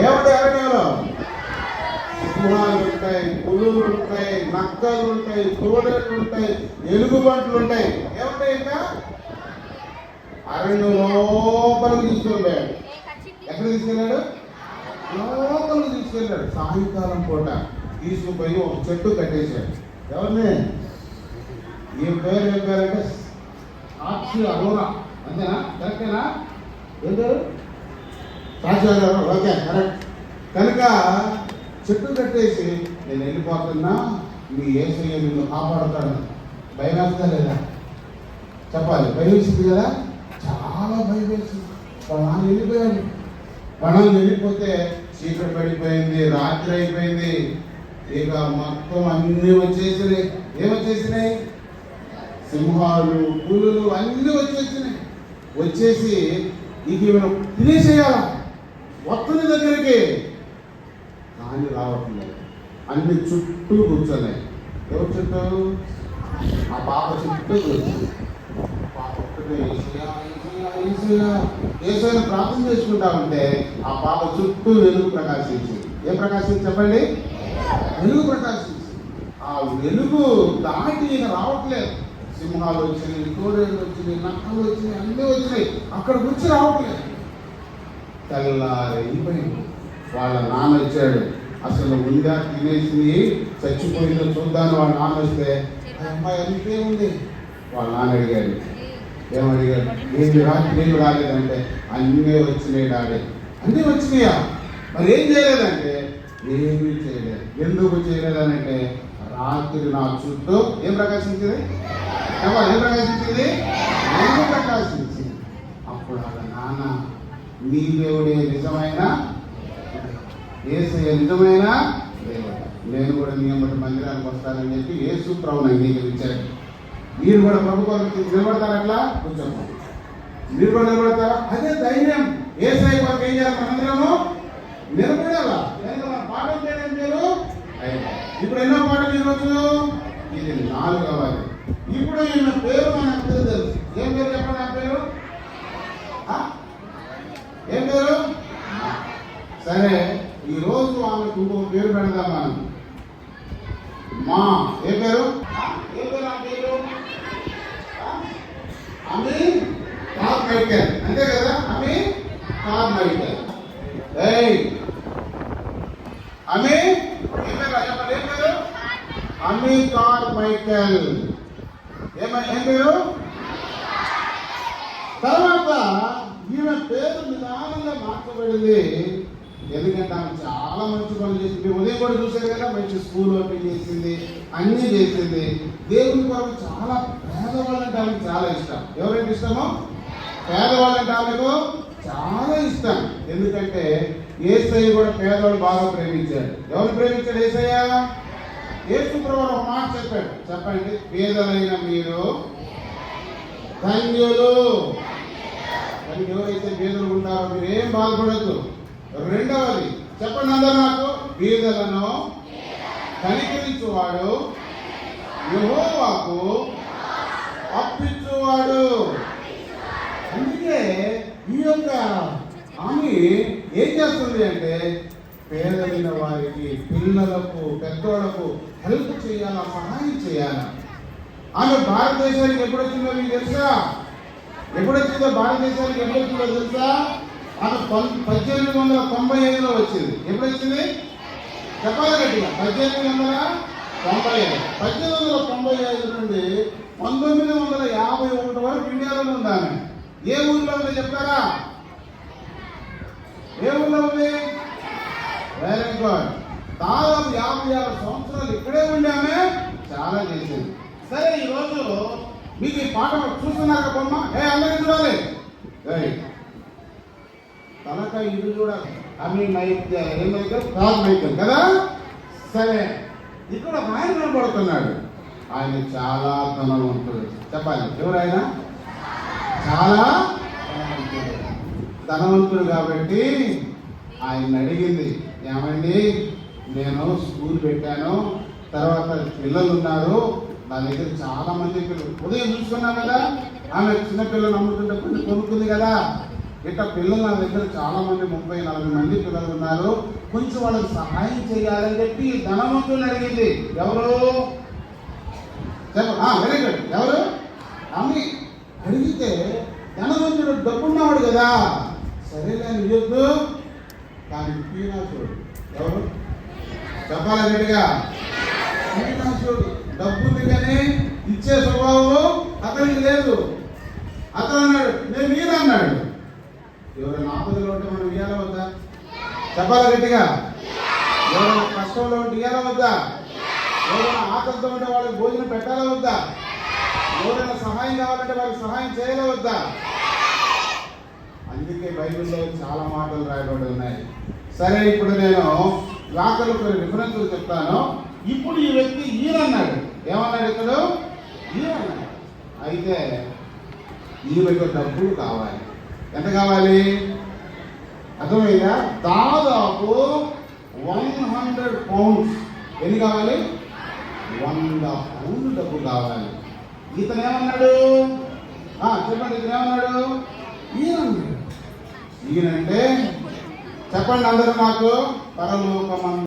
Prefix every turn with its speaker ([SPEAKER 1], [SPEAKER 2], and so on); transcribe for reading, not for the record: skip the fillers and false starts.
[SPEAKER 1] ఏముంటాయి అరణ్యంలో? సింహాలు ఉంటాయి, పులులు ఉంటాయి, నక్కలు ఉంటాయి, తోడేళ్ళు ఉంటాయి, ఎలుగుబంట్లు ఉంటాయి. ఏముంటాయి ఇంకా? అరణ్యం లోపలికి తీసుకెళ్ళాడు. ఎక్కడ తీసుకెళ్ళాడు? లోపలికి తీసుకెళ్ళాడు. సాయంకాలం పూట తీసుకుపోయి ఒక చెట్టు కట్టేశాడు. ఎవరిని? ఏం పేరంటే సాక్షి అరోరా. అంతేనా? కరెక్టేనా? ఏం పేరు? సాక్షి అరోరా. Okay, correct. కనుక చెట్టు కట్టేసి నేను వెళ్ళిపోతున్నా, మీ యేసయ్య నిన్ను కాపాడుతాడు. భయం వేస్తా లేదా? చెప్పాలి. భయం వేసింది కదా? చాలా భయం వేసింది. వాళ్ళు వెళ్ళిపోయాడు. మనం వెళ్ళిపోతే చీకటి పడిపోయింది, రాత్రి అయిపోయింది. ఇక మొత్తం అన్నీ వచ్చేసినాయి. ఏమొచ్చేసినాయి? సింహాలు, పులులు అన్నీ వచ్చేసినాయి. వచ్చేసి ఇక మనం తినేసేయాల వస్తుంది దగ్గరికి, కానీ రావట్లేదు. అన్ని చుట్టూ కూర్చోన్నాయి. ఎవరు చుట్టూ? ఆ పాప చుట్టూ కూర్చుంది. పాప ఏసైనా ప్రార్థన చేసుకుంటా ఉంటే ఆ పాప చుట్టూ వెలుగు ప్రకాశించింది. ఏం ప్రకాశించి చెప్పండి? వెలుగు ప్రకాశించింది. ఆ వెలుగు దాటి ఇక రావట్లేదు. సింహాలు వచ్చినాయి, తోడేళ్ళు వచ్చినాయి, నక్కలు వచ్చినాయి, అన్నీ వచ్చినాయి. అక్కడ గురించి రావట్లేదు. తెల్లారైపోయింది. వాళ్ళ నాన్న వచ్చాడు. అసలు ఉందా, తినేసి చచ్చిపోయిందో చూద్దాను. వాళ్ళ నాన్న వస్తే అమ్మాయి అంతే ఉంది. వాళ్ళ నాన్న అడిగాడు. ఏమడిగాడు? ఏమి నీళ్ళు రాలేదంటే అన్నీ వచ్చినాయి డాడీ. అన్నీ వచ్చినాయా? మరి ఏం చేయలేదంటే ఏమీ చేయలేదు. ఎందుకు చేయలేదనంటే రాత్రి నా చుట్టూ ఏం ప్రకాశించింది? ఏం ప్రకాశించింది? ఏమి ప్రకాశించింది. అప్పుడు వాళ్ళ నాన్న, నీ దేవుడే నిజమైన యేసయ్య నిజమైన దేవుడు, నేను కూడా నీ అమ్మటి మందిరానికి వస్తానని చెప్పి యేసు ప్రభువుని అంగీకరించాడు. మీరు కూడా ప్రభు కొరకు నిలబడతారు. అట్లా కొంచెం మీరు కూడా నిలబడతారా? అదే ధైర్యం. యేసయ్య కొరకు ఏం చేయాలి? మనందరము నిలబడాలా. పాఠం చేయడం మీరు ఇప్పుడు ఎన్నో పాటలు ఈరోజు? ఇది 4వ. ఇప్పుడు ఈయన పేరు మనకు తెలుసు. ఏం పేరు చెప్పండి? నా పేరు ఏం పేరు? సరే, ఈరోజు ఆమెకు ఇంకో పేరు పెడదాం మనం. మా ఏ పేరు? ఏ పేరు? ఆ పేరు అమీ కార్మైకెల్. అంతే కదా? అమీ కార్మైకెల్. అమీ ఏం పేరు? చెప్పండి. ఏం పేరు? అమీ కార్మైకెల్. ఏం పేరు? తర్వాత ఈమె పేరు నిదానంగా మార్చబడింది. ఎందుకంటే ఆమె చాలా మంచి పనులు చేసింది. ఉదయం కూడా చూశారు కదా, మంచి స్కూల్ ఓపెన్ చేసింది, అన్నీ చేసింది. దేవుని కొరకు చాలా పేదవాళ్ళంటే ఆమెకు చాలా ఇష్టం. ఎవరంటే ఇష్టమో? పేదవాళ్ళంటే ఆమెకు చాలా ఇష్టం. ఎందుకంటే యేసయ్య కూడా పేదవాళ్ళు బాగా ప్రేమించాడు. ఎవరు ప్రేమించాడు? యేసయ్య. యేసు ప్రభువు ఒక మాట చెప్పాడు. చెప్పండి. పేదలైన మీరు ధన్యులు. కానీ ఎవరైతే పేదలు ఉంటారో మీరు ఏం బాధపడద్దు. రెండవది చెప్పండి అందరూ నాకు. పేదలను కనికరించువాడు యెహోవాకు అప్పించువాడు. అందుకే ఈ యొక్క ఆమె ఏం చేస్తుంది అంటే పేదలైన వారికి, పిల్లలకు, పెద్దోళ్లకు హెల్ప్ చేయాలా, సహాయం చేయాలా. ఆమె భారతదేశానికి ఎప్పుడు వచ్చిందో మీకు తెలుసా? ఎప్పుడు వచ్చిందో భారతదేశానికి ఎప్పుడు వచ్చిందో తెలుసా? ఆమె 1895లో వచ్చింది. ఎప్పుడు వచ్చింది? చెప్పాలి గట్టిగా. 1895. 1895 నుండి 1951 వరకు ఇండియాలో ఉంది ఆమె. ఏ ఊరిలో ఉందో చెప్తారా? ఏ ఊరిలో ఉంది? Very good. దాదాపు 56 సంవత్సరాలు ఇక్కడే ఉండి ఆమె చాలా చేసింది. సరే, ఈరోజు మీకు ఈ పాట చూస్తున్నారు బొమ్మ. అందరికీ చూడాలి. తలకాయ ఇది చూడాలి. అమీ ఏమైతే కార్మైకెల్ కదా. సరే, ఇక్కడ ఒక ఆయన కనబడుతున్నాడు. ఆయన చాలా ధనవంతుడు. చెప్పాలి. ఎవరైనా చాలా ధనవంతుడు కాబట్టి ఆయన అడిగింది, ఏమండి నేను స్కూల్ పెట్టాను, తర్వాత పిల్లలు ఉన్నారు, నా దగ్గర చాలా మంది పిల్లలు. ఉదయం చూసుకున్నాం కదా, ఆమె చిన్నపిల్లలు నమ్ముతుంటే కొన్ని కొనుక్కుంది కదా. ఇట్లా పిల్లలు నా దగ్గర చాలా మంది 30-40 మంది పిల్లలు ఉన్నారు, కొంచెం వాళ్ళకి సహాయం చేయాలని చెప్పి ధనవంతుని అడిగింది. ఎవరు వెరీ గుడ్, ఎవరు అమ్మి అడిగితే ధనవంతుడు డబ్బున్నవాడు కదా, సరేలే అని ఇవ్వద్దు. కానీ పీనాసుడు ఎవరు చెప్పాలి గట్టిగా, పీనాసుడు డబ్బుంది కానీ ఇచ్చే స్వభావం అతనికి లేదు. అతను అన్నాడు నేను మీరు అన్నాడు. ఎవరైనా ఆపదలో ఉంటే మనం ఇయ్యాల వద్దా? చెప్పాలి గట్టిగా. ఎవరైనా కష్టంలో ఉంటే ఇయ్యాల వద్దా? ఎవరైనా ఆకలితో ఉంటే వాళ్ళకి భోజనం పెట్టాలా వద్దా? ఎవరైనా సహాయం కావాలంటే వాళ్ళకి సహాయం చేయాలా వద్దా? అందుకే బైబిల్లో చాలా మాటలు రాయబడి ఉన్నాయి. సరే, ఇప్పుడు నేను వాక్యంలో కొన్ని రిఫరెన్స్లు చెప్తాను. ఇప్పుడు ఈ వ్యక్తి ఈయనన్నాడు. ఏమన్నాడు ఇతడు? ఈయనన్నాడు. అయితే ఈమెకు డబ్బులు కావాలి. ఎంత కావాలి అర్థమైందా? దాదాపు 100 పౌండ్స్. ఎన్ని కావాలి? 100 పౌండ్లు డబ్బు కావాలి. ఇతను ఏమన్నాడు? చెప్పండి, ఇతను ఏమన్నాడు? ఈయనంటే చెప్పండి అందరూ నాకు, పరలోకమందు